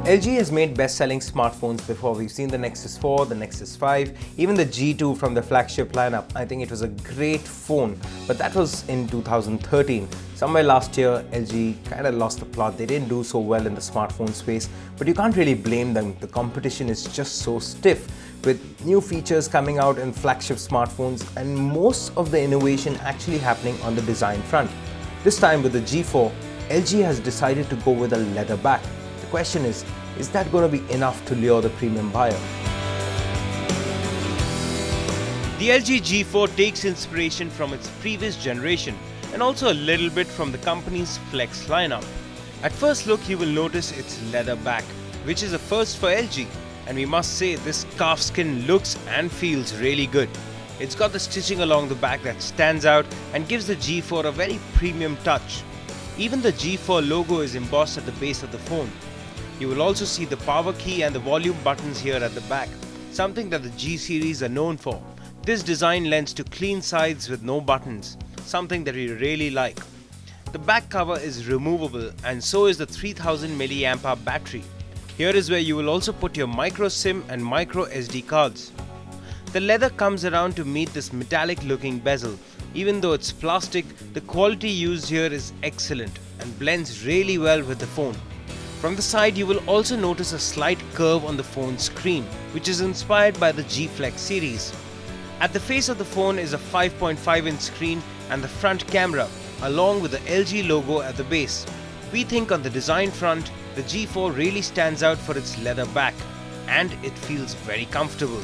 LG has made best-selling smartphones before. We've seen the Nexus 4, the Nexus 5, even the G2 from the flagship lineup. I think it was a great phone, but that was in 2013. Somewhere last year, LG kind of lost the plot. They didn't do so well in the smartphone space, but you can't really blame them. The competition is just so stiff, with new features coming out in flagship smartphones and most of the innovation actually happening on the design front. This time with the G4, LG has decided to go with a leather back. The question is that going to be enough to lure the premium buyer? The LG G4 takes inspiration from its previous generation and also a little bit from the company's Flex lineup. At first look, you will notice its leather back, which is a first for LG, and we must say this calfskin looks and feels really good. It's got the stitching along the back that stands out and gives the G4 a very premium touch. Even the G4 logo is embossed at the base of the phone. You will also see the power key and the volume buttons here at the back, something that the G series are known for. This design lends to clean sides with no buttons, something that we really like. The back cover is removable and so is the 3000 mAh battery. Here is where you will also put your micro SIM and micro SD cards. The leather comes around to meet this metallic looking bezel. Even though it's plastic, the quality used here is excellent and blends really well with the phone. From the side, you will also notice a slight curve on the phone's screen, which is inspired by the G Flex series. At the face of the phone is a 5.5-inch screen and the front camera, along with the LG logo at the base. We think on the design front, the G4 really stands out for its leather back, and it feels very comfortable.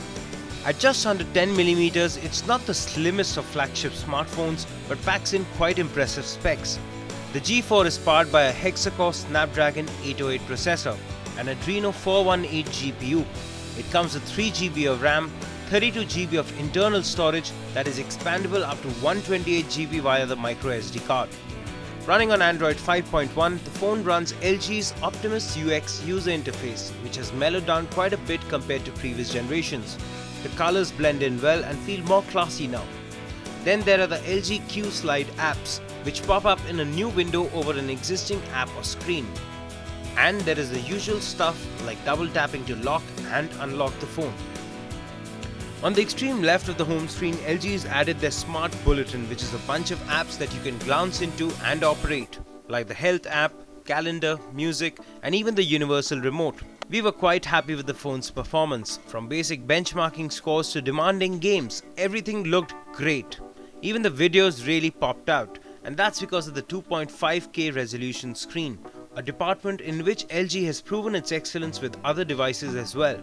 At just under 10mm, it's not the slimmest of flagship smartphones, but packs in quite impressive specs. The G4 is powered by a hexa-core Snapdragon 808 processor, an Adreno 418 GPU. It comes with 3GB of RAM, 32GB of internal storage that is expandable up to 128GB via the microSD card. Running on Android 5.1, the phone runs LG's Optimus UX user interface, which has mellowed down quite a bit compared to previous generations. The colors blend in well and feel more classy now. Then there are the LG Q Slide apps, which pop up in a new window over an existing app or screen. And there is the usual stuff like double tapping to lock and unlock the phone. On the extreme left of the home screen, LG has added their Smart Bulletin, which is a bunch of apps that you can glance into and operate, like the Health app, Calendar, Music, and even the Universal Remote. We were quite happy with the phone's performance. From basic benchmarking scores to demanding games, everything looked great. Even the videos really popped out, and that's because of the 2.5K resolution screen, a department in which LG has proven its excellence with other devices as well.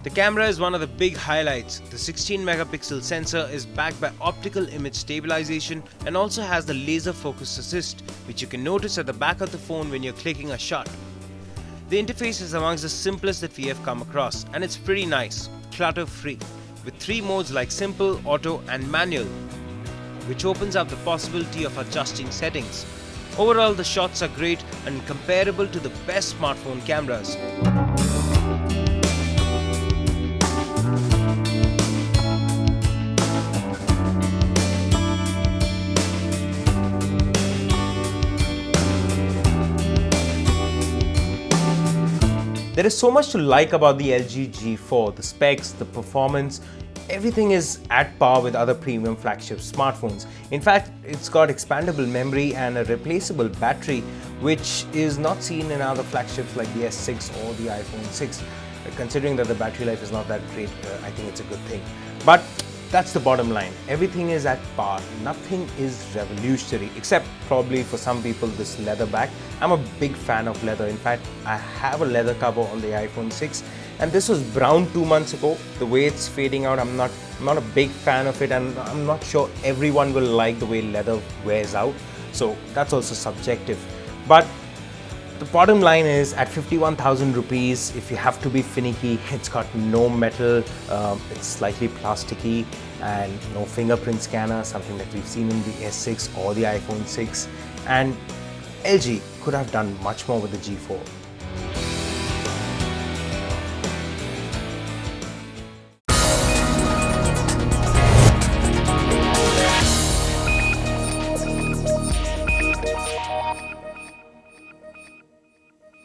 The camera is one of the big highlights. The 16-megapixel sensor is backed by optical image stabilization and also has the laser focus assist, which you can notice at the back of the phone when you're clicking a shot. The interface is amongst the simplest that we have come across, and it's pretty nice, clutter-free, with 3 modes like Simple, Auto and Manual, which opens up the possibility of adjusting settings. Overall, the shots are great and comparable to the best smartphone cameras. There is so much to like about the LG G4, the specs, the performance, everything is at par with other premium flagship smartphones. In fact, it's got expandable memory and a replaceable battery, which is not seen in other flagships like the S6 or the iPhone 6. Considering that the battery life is not that great, I think it's a good thing. But that's the bottom line. Everything is at par. Nothing is revolutionary, except probably for some people this leather back. I'm a big fan of leather. In fact, I have a leather cover on the iPhone 6, and this was brown 2 months ago. The way it's fading out, I'm not a big fan of it, and I'm not sure everyone will like the way leather wears out. So that's also subjective. But the bottom line is, at 51,000 rupees, if you have to be finicky, it's got no metal, it's slightly plasticky, and no fingerprint scanner, something that we've seen in the S6 or the iPhone 6. And LG could have done much more with the G4.